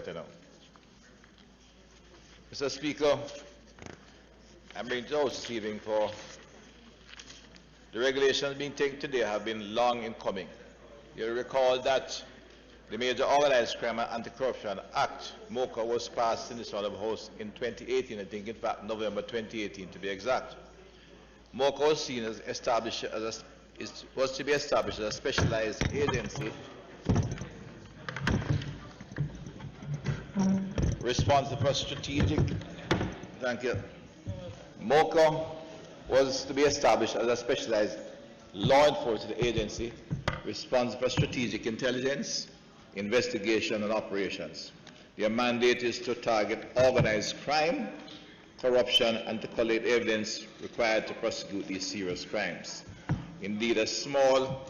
better now. Mr. Speaker, I'm bringing to the House this evening for the regulations being taken today have been long in coming. You'll recall that the Major Organized Crime and Anti-Corruption Act, MOCA, was passed in this House in 2018, I think in fact November 2018 to be exact. MOCA was seen as established as was to be established as a specialized agency responsible for strategic, thank you. MOCA was to be established as a specialized law enforcement agency responsible for strategic intelligence, investigation and operations. Their mandate is to target organized crime, corruption and to collect evidence required to prosecute these serious crimes. Indeed, a small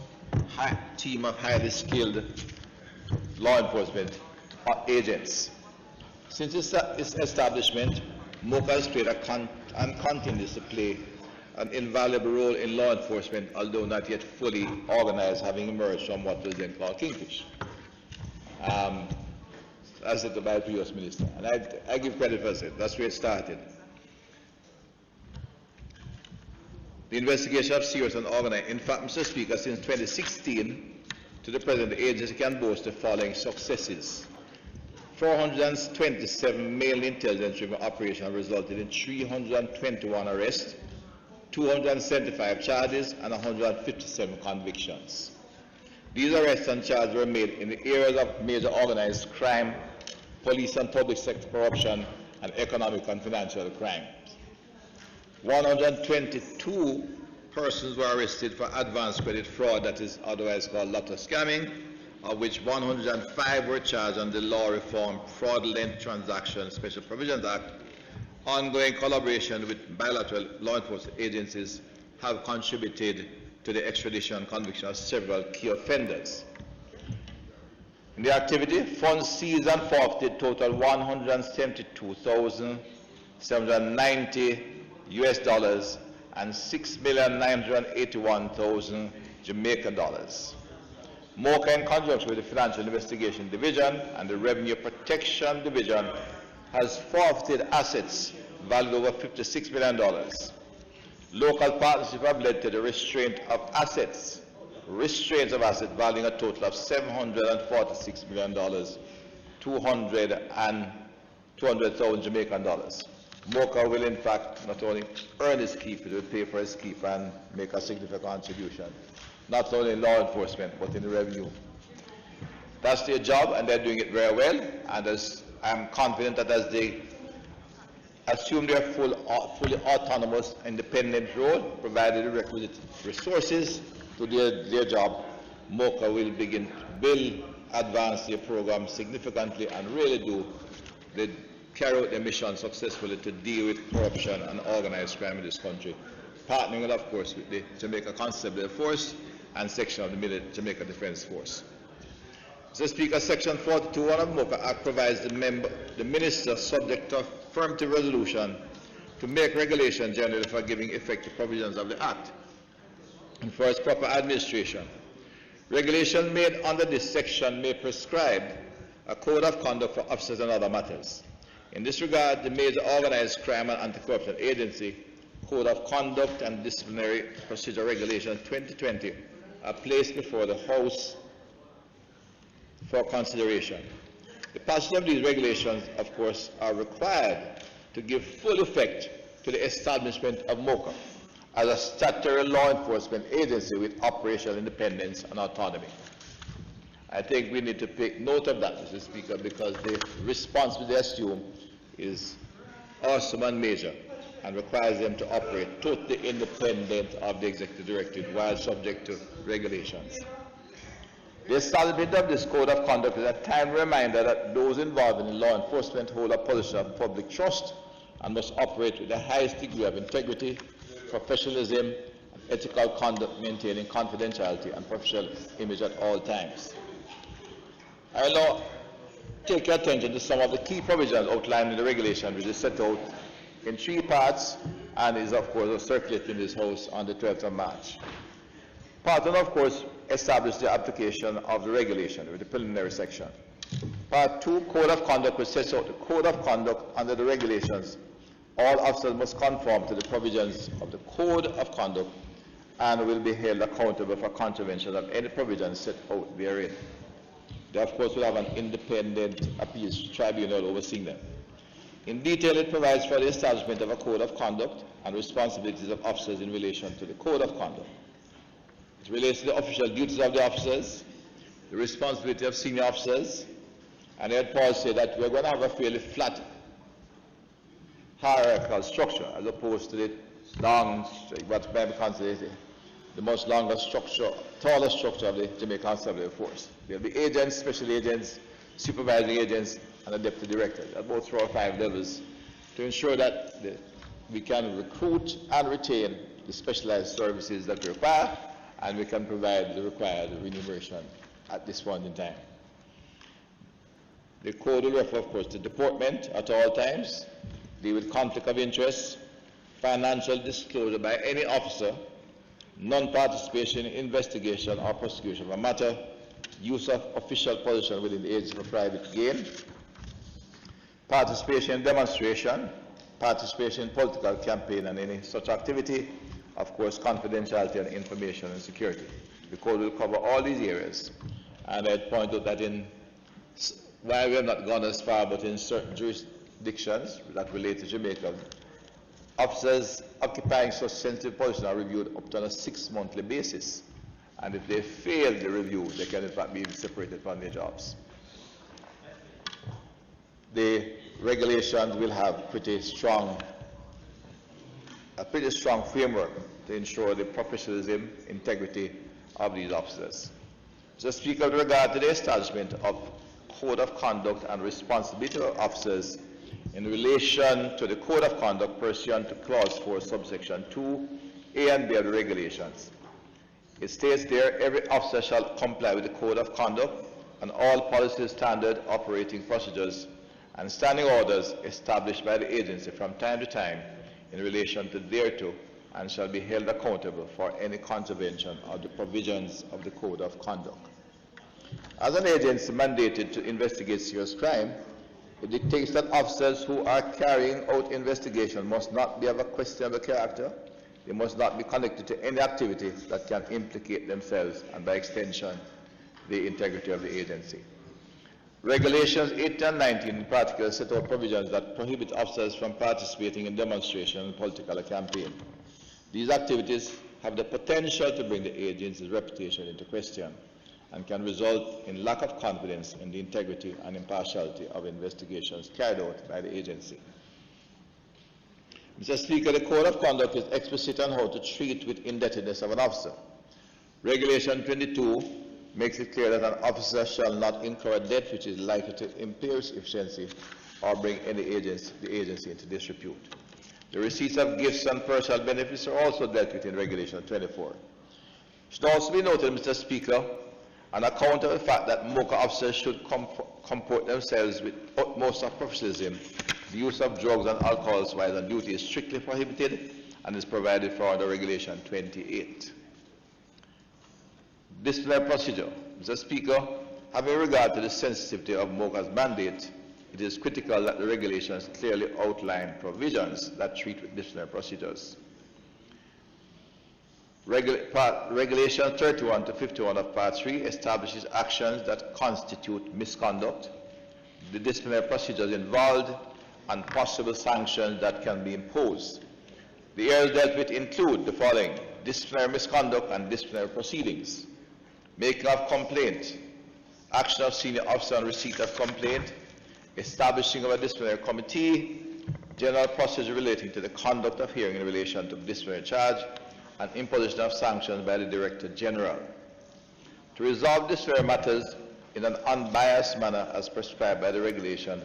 team of highly skilled law enforcement agents. Since its establishment, MOCA has played and continues to play an invaluable role in law enforcement, although not yet fully organized, having emerged from what was then called Kingfish, as said by the previous minister. And I give credit for that. That's where it started. The investigation of serious and organized. In fact, Mr. Speaker, since 2016 to the present, the agency can boast the following successes. 427 mainly intelligence-driven operations resulted in 321 arrests, 275 charges, and 157 convictions. These arrests and charges were made in the areas of major organized crime, police and public sector corruption, and economic and financial crimes. 122 persons were arrested for advanced credit fraud, that is otherwise called lotto scamming, of which 105 were charged under the Law Reform Fraudulent Transaction Special Provisions Act. Ongoing collaboration with bilateral law enforcement agencies have contributed to the extradition and conviction of several key offenders. In the activity, funds seized and forfeited total $172,790 US and $6,981,000 Jamaican dollars. MOCA, in conjunction with the Financial Investigation Division and the Revenue Protection Division, has forfeited assets valued over $56 million. Local partnerships have led to the restraints of assets valuing a total of $746 million, 200,000 Jamaican dollars. MOCA will in fact not only earn its keep, it will pay for its keep and make a significant contribution, not only in law enforcement, but in the revenue. That's their job, and they're doing it very well, and I'm confident that as they assume their fully autonomous, independent role, provided the requisite resources to their job, MOCA will advance their program significantly and really carry out their mission successfully to deal with corruption and organized crime in this country, partnering, of course, with the Jamaica Constabulary Force and section of the Jamaica Defense Force. Mr. Speaker, Section 42(1) of MOCA Act provides the minister, subject to affirmative resolution, to make regulation generally for giving effect to provisions of the Act and for its proper administration. Regulation made under this section may prescribe a code of conduct for officers and other matters. In this regard, the Major Organized Crime and Anti-Corruption Agency Code of Conduct and Disciplinary Procedure Regulations 2020 are placed before the House for consideration. The passage of these regulations, of course, are required to give full effect to the establishment of MOCA as a statutory law enforcement agency with operational independence and autonomy. I think we need to take note of that, Mr. Speaker, because the responsibility they assume is awesome and major and requires them to operate totally independent of the executive directive while subject to regulations. The establishment of this code of conduct is a timely reminder that those involved in law enforcement hold a position of public trust and must operate with the highest degree of integrity, professionalism, and ethical conduct, maintaining confidentiality and professional image at all times. I will now take your attention to some of the key provisions outlined in the regulation, which is set out in 3 parts and is, of course, circulated in this House on the 12th of March. Part 1, of course, established the application of the regulation with the preliminary section. Part 2, Code of Conduct, which sets out the Code of Conduct under the regulations. All officers must conform to the provisions of the Code of Conduct and will be held accountable for contravention of any provision set out therein. They, of course, will have an independent appeals tribunal overseeing them. In detail, it provides for the establishment of a Code of Conduct and responsibilities of officers in relation to the Code of Conduct. It relates to the official duties of the officers, the responsibility of senior officers, and I heard Paul say that we're going to have a fairly flat hierarchical structure as opposed to the long, what may be considered the most longer structure, taller structure of the Jamaican Constabulary Force. There will be agents, special agents, supervising agents, and a deputy director at both 4 or 5 levels to ensure that we can recruit and retain the specialized services that we require, and we can provide the required remuneration at this point in time. The code will refer, of course, to deportment at all times, deal with conflict of interest, financial disclosure by any officer, non-participation in investigation or prosecution of a matter, use of official position within the agency for private gain, participation in demonstration, participation in political campaign and any such activity, of course, confidentiality and information and security. The code will cover all these areas. And I'd point out that while we have not gone as far, but in certain jurisdictions that relate to Jamaica, officers occupying such sensitive positions are reviewed up to on a 6-monthly basis. And if they fail the review, they can in fact be separated from their jobs. The regulations will have a pretty strong framework to ensure the professionalism, integrity of these officers. So speak with regard to the establishment of Code of Conduct and responsibility of officers in relation to the Code of Conduct pursuant to Clause 4, subsection 2, A and B of the regulations. It states there, every officer shall comply with the Code of Conduct and all policies, standard operating procedures, and standing orders established by the agency from time to time in relation to thereto, and shall be held accountable for any contravention of the provisions of the Code of Conduct. As an agency mandated to investigate serious crime, it dictates that officers who are carrying out investigation must not be of a questionable character. They must not be connected to any activity that can implicate themselves and, by extension, the integrity of the agency. Regulations 8 and 19 in particular set out provisions that prohibit officers from participating in demonstration and political campaign. These activities have the potential to bring the agency's reputation into question and can result in lack of confidence in the integrity and impartiality of investigations carried out by the agency. Mr. Speaker, the Code of Conduct is explicit on how to treat with indebtedness of an officer. Regulation 22 makes it clear that an officer shall not incur a debt which is likely to impair his efficiency or bring the agency into disrepute. The receipts of gifts and personal benefits are also dealt with in Regulation 24. It should also be noted, Mr. Speaker, on account of the fact that MOCA officers should comport themselves with utmost of professionalism, the use of drugs and alcohol while on duty is strictly prohibited and is provided for under Regulation 28. Disciplinary procedure. Mr. Speaker, having regard to the sensitivity of MOCA's mandate, it is critical that the regulations clearly outline provisions that treat with disciplinary procedures. Regulation 31 to 51 of Part 3 establishes actions that constitute misconduct, the disciplinary procedures involved, and possible sanctions that can be imposed. The areas dealt with include the following: disciplinary misconduct and disciplinary proceedings, making of complaint, action of senior officer on receipt of complaint, establishing of a disciplinary committee, general procedure relating to the conduct of hearing in relation to disciplinary charge, and imposition of sanctions by the Director General. To resolve disciplinary matters in an unbiased manner as prescribed by the regulation,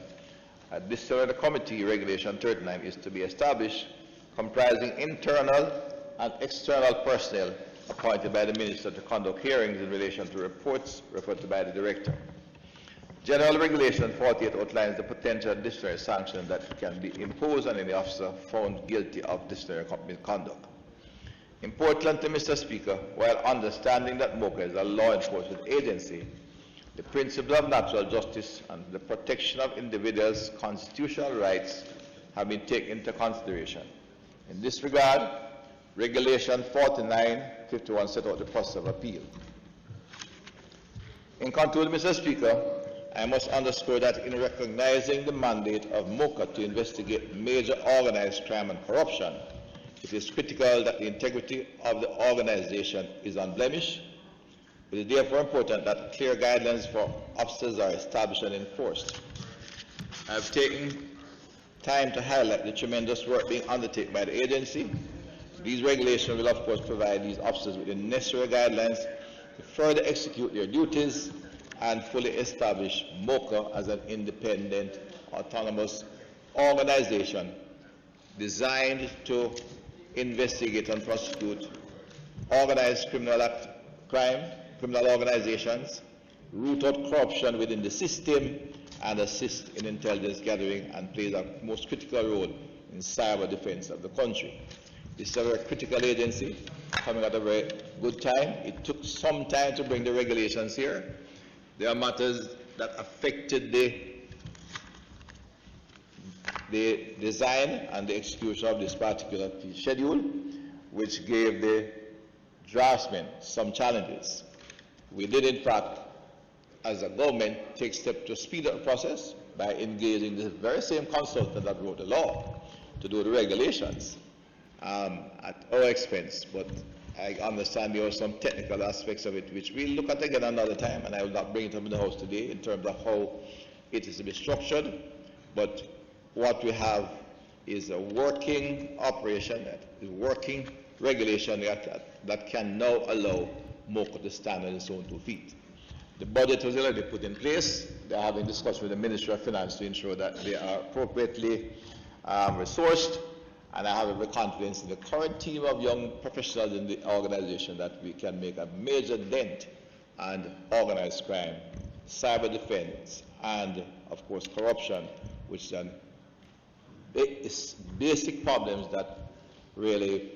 a disciplinary committee, Regulation 39, is to be established, comprising internal and external personnel appointed by the Minister to conduct hearings in relation to reports referred to by the Director. General Regulation 48 outlines the potential disciplinary sanction that can be imposed on any officer found guilty of disciplinary misconduct. Importantly, Mr. Speaker, while understanding that MOCA is a law enforcement agency, The principle of natural justice and the protection of individuals' constitutional rights have been taken into consideration. In this regard, Regulation 4951 set out the process of appeal. In conclusion, Mr. Speaker, I must underscore that in recognizing the mandate of MOCA to investigate major organized crime and corruption, it is critical that the integrity of the organization is unblemished. It is therefore important that clear guidelines for officers are established and enforced. I have taken time to highlight the tremendous work being undertaken by the agency. These regulations will, of course, provide these officers with the necessary guidelines to further execute their duties and fully establish MOCA as an independent, autonomous organization designed to investigate and prosecute organized criminal organizations, root out corruption within the system, and assist in intelligence gathering, and plays a most critical role in cyber defense of the country. This is a very critical agency coming at a very good time. It took some time to bring the regulations here. There are matters that affected the design and the execution of this particular schedule, which gave the draftsmen some challenges. We did, in fact, as a government, take steps to speed up the process by engaging the very same consultant that wrote the law to do the regulations at our expense. But I understand there are some technical aspects of it which we'll look at again another time, and I will not bring it up in the House today in terms of how it is to be structured. But what we have is a working operation, a working regulation that can now allow MOCA to stand on its own 2 feet. The budget was already put in place. They are having discussions with the Ministry of Finance to ensure that they are appropriately resourced. And I have every confidence in the current team of young professionals in the organization that we can make a major dent on organized crime, cyber defense, and of course corruption, which is basic problems that really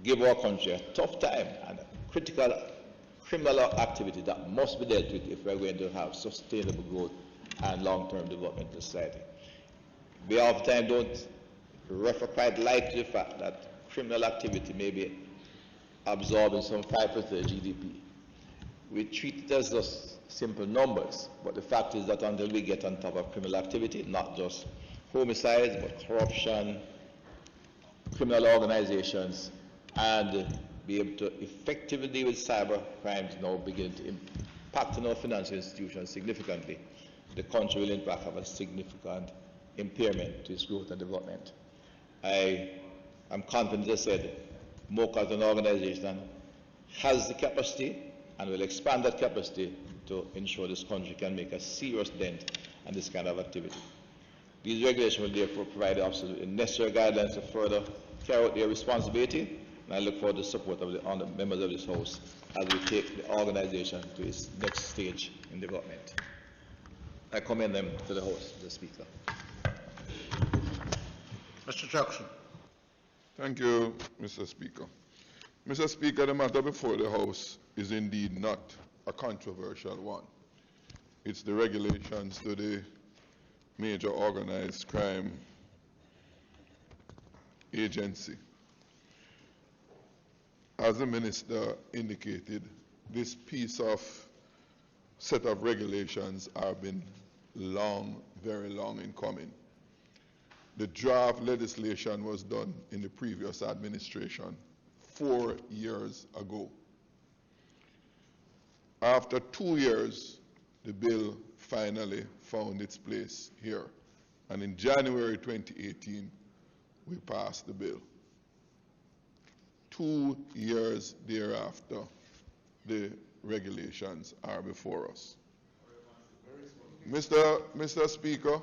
give our country a tough time and a critical criminal activity that must be dealt with if we're going to have sustainable growth and long-term development in society. We oftentimes don't refer quite lightly the fact that criminal activity may be absorbing some 5% of GDP. We treat it as just simple numbers, but the fact is that until we get on top of criminal activity, not just homicides, but corruption, criminal organizations, and be able to effectively deal with cyber crimes now begin to impact on our financial institutions significantly, the country will in fact have a significant impairment to its growth and development. I am confident, as I said, MOCA as an organization has the capacity and will expand that capacity to ensure this country can make a serious dent in this kind of activity. These regulations will therefore provide the officers with the necessary guidelines to further carry out their responsibility, and I look forward to the support of the members of this House as we take the organization to its next stage in development. I commend them to the House, the Speaker. Mr. Jackson. Thank you, Mr. Speaker. Mr. Speaker, the matter before the House is indeed not a controversial one. It's the regulations to the major organized crime agency. As the Minister indicated, this piece of set of regulations have been long, very long in coming. The draft legislation was done in the previous administration 4 years ago. After 2 years, the bill finally found its place here. And in January 2018, we passed the bill. 2 years thereafter, the regulations are before us. Mr. Speaker,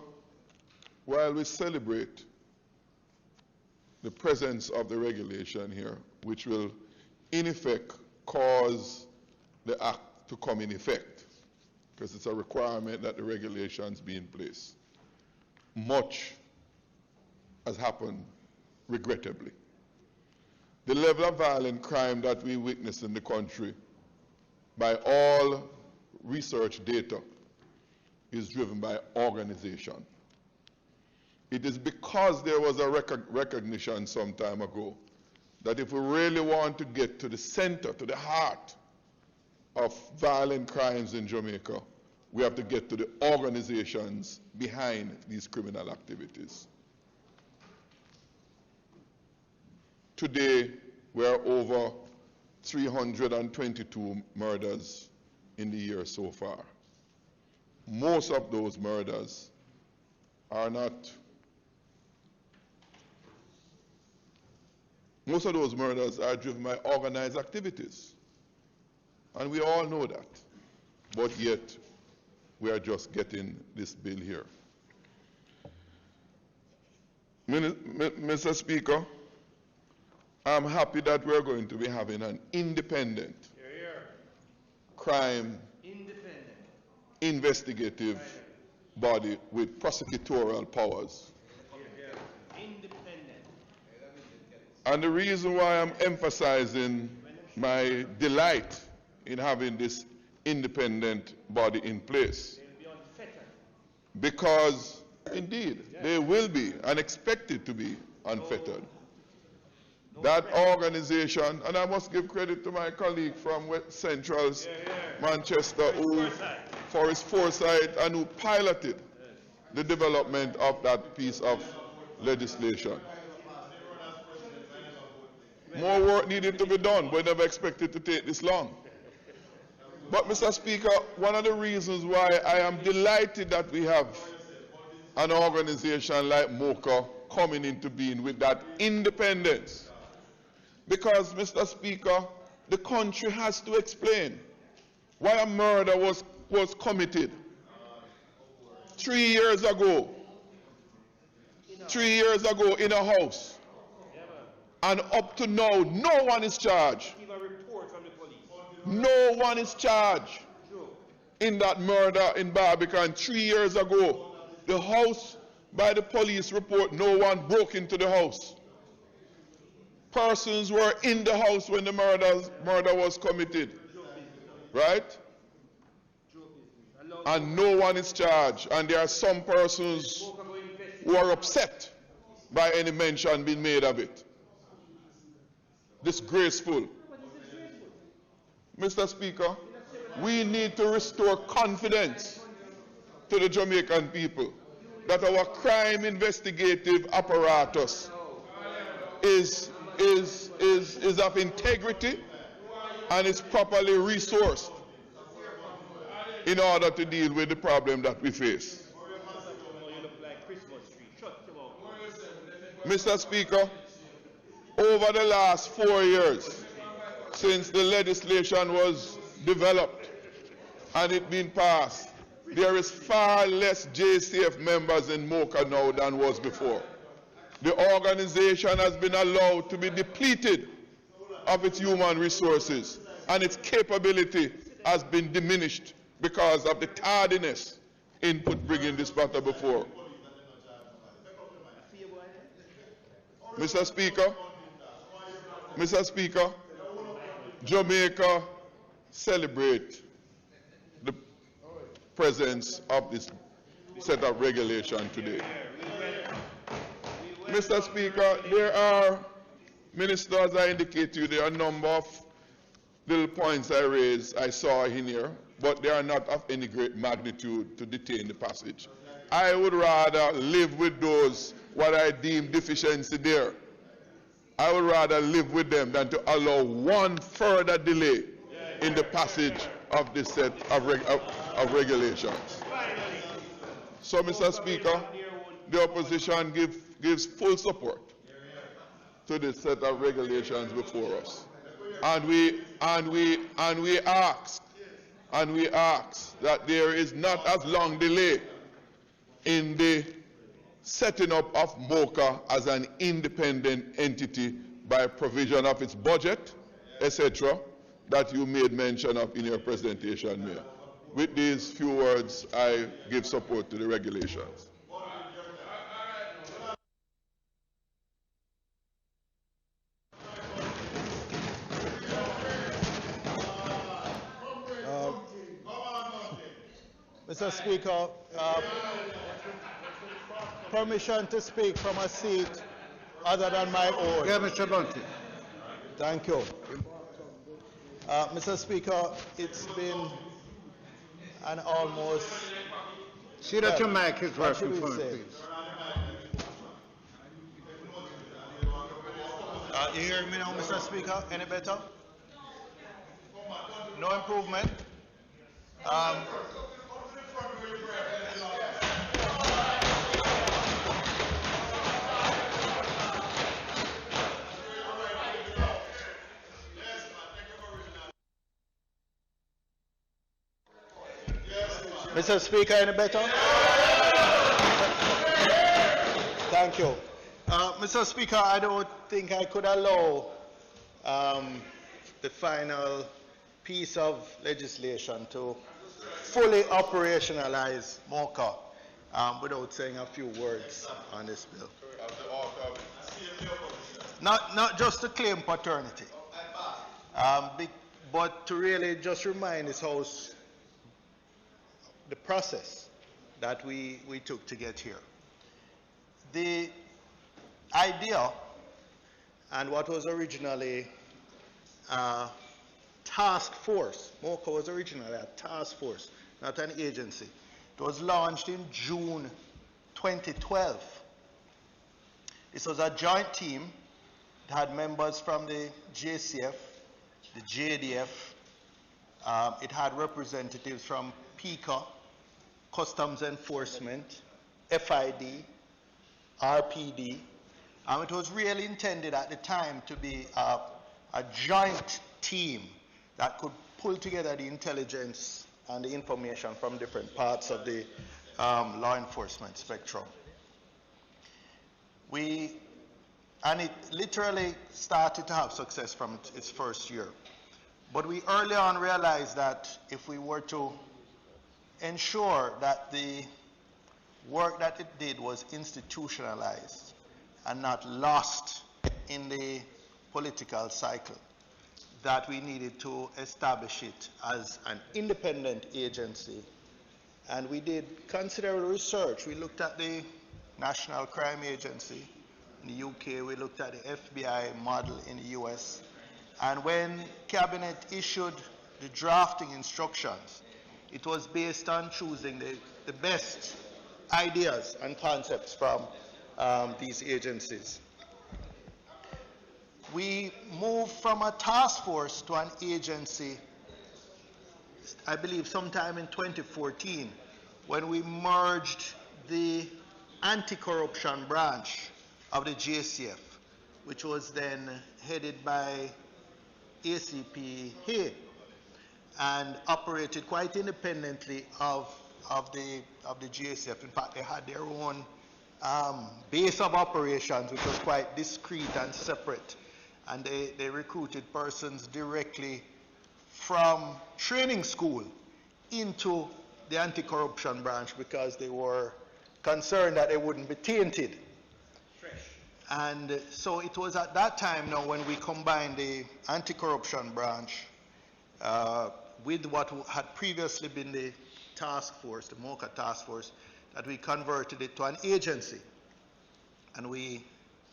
while we celebrate the presence of the regulation here, which will in effect cause the act to come in effect, because it's a requirement that the regulations be in place, much has happened regrettably. The level of violent crime that we witness in the country by all research data is driven by organization. It is because there was a recognition some time ago that if we really want to get to the center, to the heart of violent crimes in Jamaica, we have to get to the organizations behind these criminal activities. Today, we are over 322 murders in the year so far. Most of those murders are not, most of those murders are driven by organized activities. And we all know that. But yet, we are just getting this bill here. Mr. Speaker, I'm happy that we're going to be having an independent crime investigative body with prosecutorial powers. And the reason why I'm emphasizing my delight in having this independent body in place, because indeed they will be and expected to be unfettered. That organization, and I must give credit to my colleague from West Central's Manchester, who, for his foresight and who piloted the development of that piece of legislation. More work needed to be done, but never expected to take this long. But Mr. Speaker, one of the reasons why I am delighted that we have an organization like MOCA coming into being with that independence, because, Mr. Speaker, the country has to explain why a murder was committed 3 years ago. 3 years ago in a house. And up to now, no one is charged. No one is charged in that murder in Barbican 3 years ago. The house, by the police report, no one broke into the house. Persons were in the house when the murder was committed. Right? And no one is charged. And there are some persons who are upset by any mention being made of it. Disgraceful. Mr. Speaker, we need to restore confidence to the Jamaican people that our crime investigative apparatus is of integrity and is properly resourced in order to deal with the problem that we face. Mr. Speaker, over the last 4 years, since the legislation was developed and it been passed, there is far less JCF members in MOCA now than was before. The organization has been allowed to be depleted of its human resources, and its capability has been diminished because of the tardiness in bringing this matter before. Mr. Speaker, Jamaica celebrate the presence of this set of regulation today. Mr. Speaker, there are, Minister, as I indicated to you, there are a number of little points I saw in here, but they are not of any great magnitude to detain the passage. I would rather live with those, what I deem deficiency there. I would rather live with them than to allow one further delay in the passage of this set of regulations. So, Mr. Speaker, the opposition gives full support to this set of regulations before us. And we ask that there is not as long delay in the setting up of MOCA as an independent entity by provision of its budget, etc., that you made mention of in your presentation, Mayor. With these few words, I give support to the regulations. Mr. Speaker, permission to speak from a seat other than my own. Yeah, Mr. Bunty. Thank you. Mr. Speaker, it's been an almost... See that your mic is working for me, say? please. You hear me now, Mr. Speaker? Any better? No improvement? Mr. Speaker, any better? Thank you. Mr. Speaker, I don't think I could allow the final piece of legislation to fully operationalize MOCA without saying a few words on this bill. Not just to claim paternity, but to really just remind this House the process that we took to get here. The idea and what was originally a task force, MOCA was originally a task force, not an agency. It was launched in June 2012. This was a joint team. It had members from the JCF, the JDF. It had representatives from PICA, Customs Enforcement, FID, RPD. It was really intended at the time to be a joint team that could pull together the intelligence and the information from different parts of the law enforcement spectrum. And it literally started to have success from its first year. But we early on realized that if we were to ensure that the work that it did was institutionalized and not lost in the political cycle, that we needed to establish it as an independent agency. And we did considerable research. We looked at the National Crime Agency in the UK, we looked at the FBI model in the US. And when Cabinet issued the drafting instructions, it was based on choosing the best ideas and concepts from these agencies. We moved from a task force to an agency, I believe sometime in 2014, when we merged the anti-corruption branch of the JCF, which was then headed by ACP Hay and operated quite independently of the JCF. In fact, they had their own base of operations, which was quite discreet and separate. And they recruited persons directly from training school into the anti-corruption branch because they were concerned that they wouldn't be tainted. And so it was at that time now when we combined the anti-corruption branch with what had previously been the task force, the MOCA task force, that we converted it to an agency. And we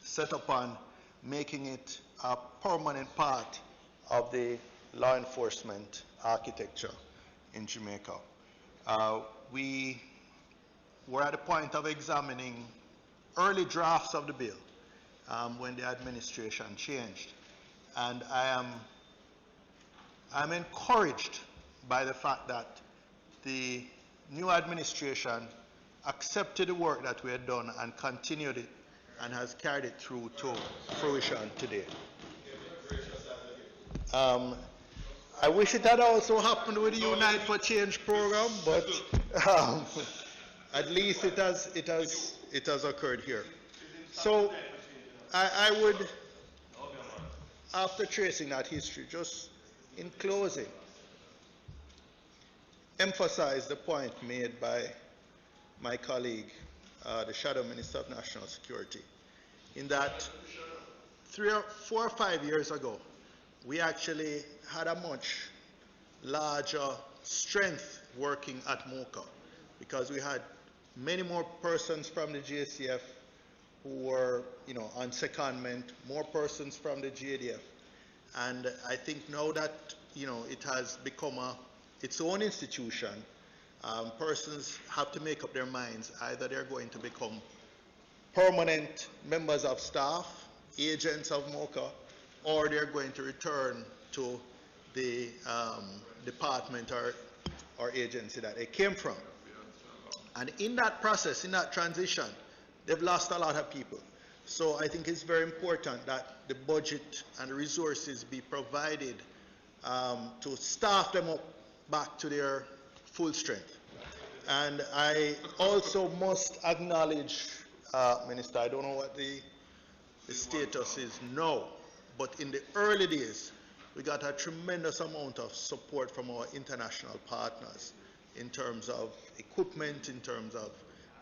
set upon making it a permanent part of the law enforcement architecture in Jamaica. We were at the point of examining early drafts of the bill when the administration changed. And I'm encouraged by the fact that the new administration accepted the work that we had done and continued it and has carried it through to fruition today. I wish it had also happened with the Unite for Change program, but at least it has occurred here. So I would, after tracing that history, just in closing, emphasize the point made by my colleague, the Shadow Minister of National Security, in that 4 or 5 years ago, we actually had a much larger strength working at MOCA. because we had many more persons from the JCF who were, on secondment, more persons from the JDF. And I think now that, it has become its own institution, persons have to make up their minds. Either they're going to become permanent members of staff, agents of MOCA, or they're going to return to the department or agency that they came from. And in that process, in that transition, they've lost a lot of people. So I think it's very important that the budget and the resources be provided to staff them up back to their full strength. And I also must acknowledge, Minister, I don't know what the status is now, but in the early days, we got a tremendous amount of support from our international partners in terms of equipment, in terms of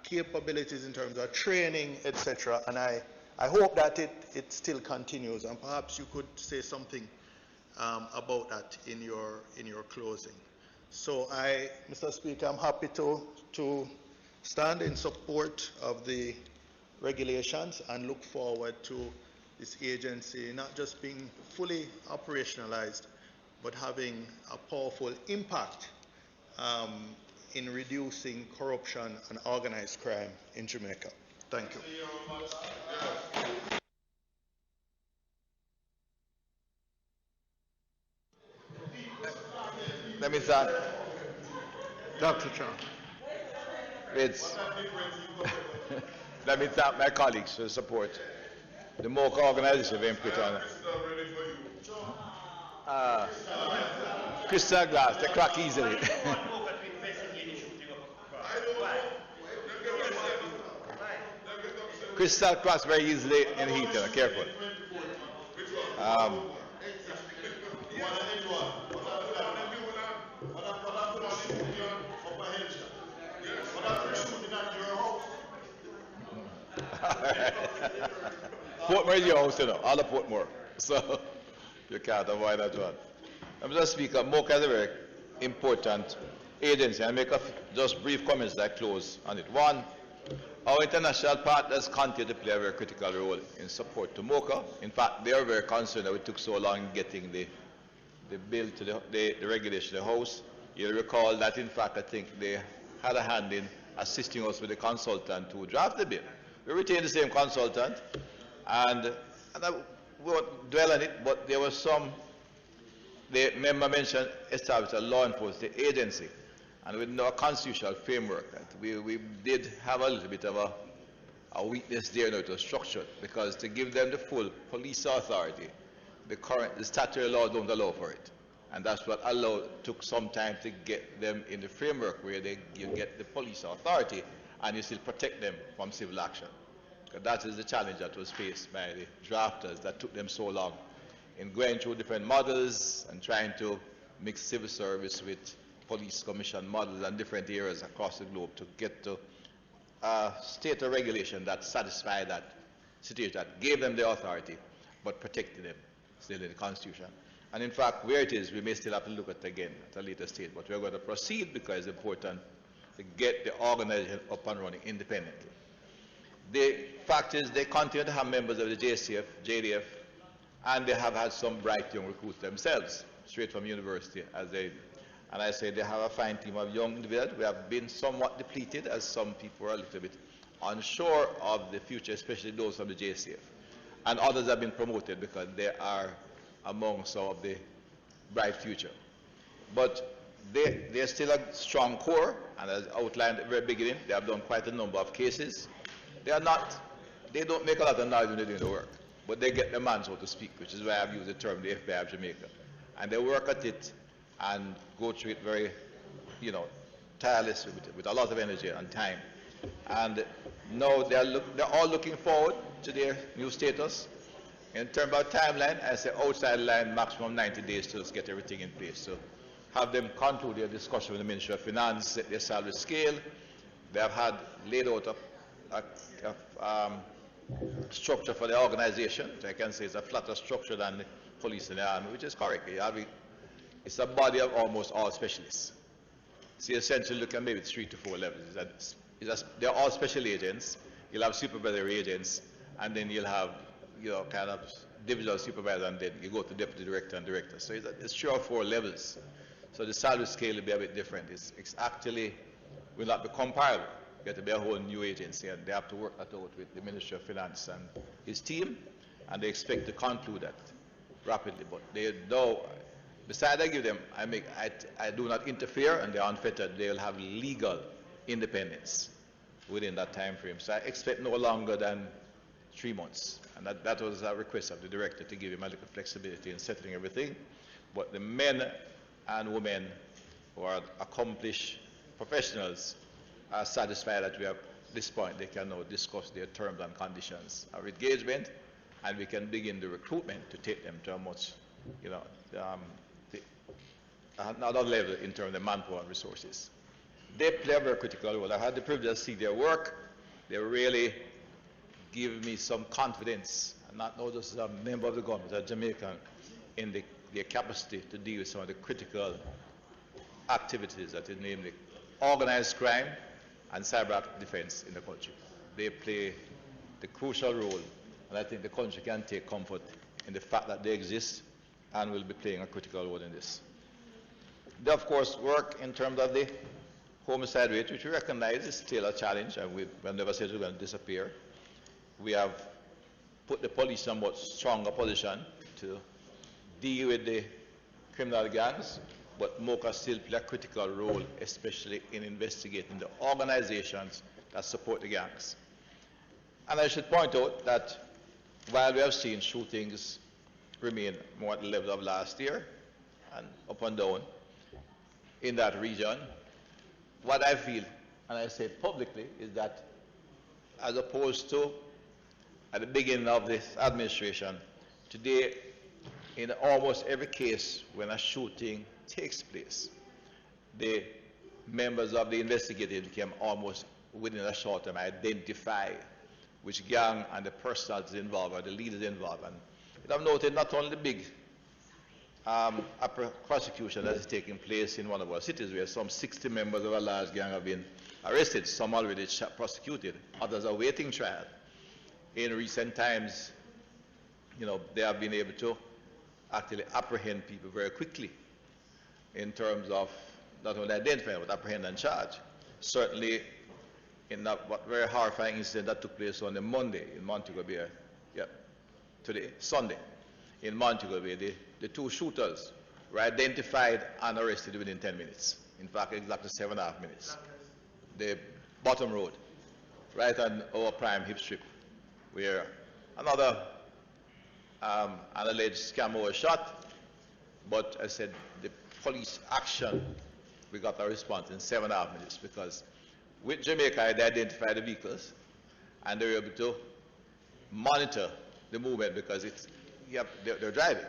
capabilities, in terms of training, etc. And I hope that it still continues, and perhaps you could say something about that in your closing. So Mr. Speaker, I'm happy to stand in support of the regulations and look forward to this agency not just being fully operationalized, but having a powerful impact in reducing corruption and organized crime in Jamaica. Thank you. Let me start. Dr. Chang. Let me thank my colleagues for the support. The MOCA organization have put on crystal glass, they crack easily. Crystal cracks very easily in heat, careful. Portmore is your house, all the Portmore. So you can't avoid that one. Mr. Speaker, MOCA is a very important agency. I make just brief comments that I close on it. One, our international partners continue to play a very critical role in support to MOCA. In fact, they are very concerned that we took so long in getting the bill to the regulation of the House. You'll recall that, in fact, I think they had a hand in assisting us with the consultant to draft the bill. We retained the same consultant, and I won't dwell on it, but there was some, the member mentioned establish a law enforcement agency, and with no constitutional framework, that we did have a little bit of a weakness there. It was structured, because to give them the full police authority, the statutory law don't allow for it. And that's what took some time to get them in the framework where you get the police authority and you still protect them from civil action. Because that is the challenge that was faced by the drafters that took them so long in going through different models and trying to mix civil service with police commission models and different areas across the globe to get to a state of regulation that satisfied that situation, that gave them the authority but protected them still in the Constitution. And in fact, where it is, we may still have to look at it again at a later stage, but we're going to proceed because it's important to get the organization up and running independently. The fact is they continue to have members of the JCF, JDF, and they have had some bright young recruits themselves, straight from university, and I say they have a fine team of young individuals. We have been somewhat depleted, as some people are a little bit unsure of the future, especially those from the JCF. And others have been promoted because they are among some of the bright future. But they're still a strong core, and as outlined at the very beginning, they have done quite a number of cases. They don't make a lot of noise when they're doing the work, but they get the man, so to speak, which is why I've used the term the FBI of Jamaica. And they work at it and go through it very, tirelessly with a lot of energy and time. And now they're all looking forward to their new status. In terms of timeline, I say outside line, maximum 90 days to just get everything in place. So have them conclude their discussion with the Ministry of Finance, set their salary scale. They have had laid out a structure for the organization, which I can say is a flatter structure than the police and the army, which is correct. It's a body of almost all specialists. So essentially look at maybe 3 to 4 levels. They're all special agents. You'll have supervisory agents, and then you'll have, kind of divisional supervisor, and then you go to deputy director and director. So it's 3 or 4 levels. So the salary scale will be a bit different. It's actually will not be comparable. You have to be a whole new agency, and they have to work that out with the Ministry of Finance and his team, and they expect to conclude that rapidly. But they know, besides I give them, I do not interfere, and they're unfettered. They'll have legal independence within that time frame. So I expect no longer than 3 months. And that was a request of the director, to give him a little flexibility in settling everything. But the men and women who are accomplished professionals are satisfied that we have this point. They can now discuss their terms and conditions of engagement, and we can begin the recruitment to take them to a much, another level in terms of manpower and resources. They play a very critical role. I had the privilege to see their work. They really give me some confidence, and not just as a member of the government, as a Jamaican, in their capacity to deal with some of the critical activities, that is namely organized crime and cyber defense in the country. They play the crucial role, and I think the country can take comfort in the fact that they exist and will be playing a critical role in this. They, of course, work in terms of the homicide rate, which we recognize is still a challenge, and we'll never say it's going to disappear. We have put the police in a much stronger position to deal with the criminal gangs, but MOCA still play a critical role, especially in investigating the organizations that support the gangs. And I should point out that while we have seen shootings remain more at the level of last year and up and down in that region, what I feel, and I say it publicly, is that as opposed to at the beginning of this administration, today, in almost every case when a shooting takes place, the members of the investigative team almost within a short time identify which gang and the persons involved or the leaders involved. And I've noted not only the big prosecution that is taking place in one of our cities, where some 60 members of a large gang have been arrested, some already prosecuted, others are waiting trial. In recent times, they have been able to actually apprehend people very quickly in terms of not only identifying but apprehend and charge. Certainly, in that very horrifying incident that took place on a Monday in Montego Bay, today, Sunday, in Montego Bay, the 2 shooters were identified and arrested within 10 minutes. In fact, exactly 7.5 minutes. The bottom road, right on our prime hip strip, where another an alleged scammer was shot, but I said the police action, we got a response in 7.5 minutes, because with Jamaica they identified the vehicles and they were able to monitor the movement, because they're driving,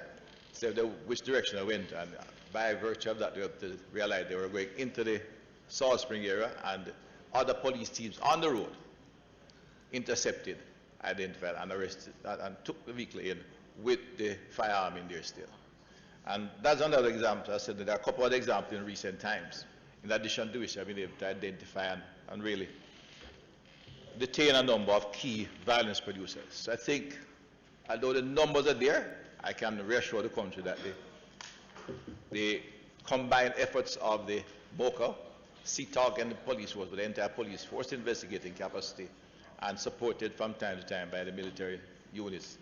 so which direction they went, and by virtue of that they were able to realize they were going into the Salt Spring area, and other police teams on the road intercepted, identified and arrested and took the vehicle in with the firearm in there still. And that's another example. I said that there are a couple of examples in recent times, in addition to which I've been able to identify and really detain a number of key violence producers. So I think, although the numbers are there, I can reassure the country that the combined efforts of the MOCA, COC and the police force, with the entire police force investigating capacity, and supported from time to time by the military units,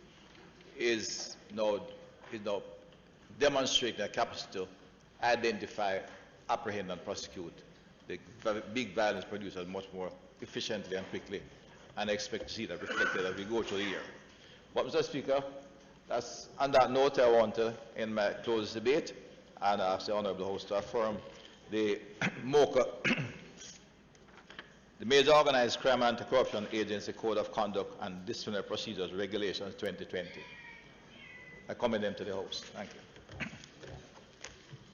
is now demonstrating a capacity to identify, apprehend and prosecute the big violence producers much more efficiently and quickly, and I expect to see that reflected as we go through the year. But Mr. Speaker, on that note, I want to end my closed debate and ask the Honourable House to affirm the MOCA, the Major Organized Crime and Anti-Corruption Agency Code of Conduct and Disciplinary Procedures Regulations 2020. I commend them to the House. Thank you.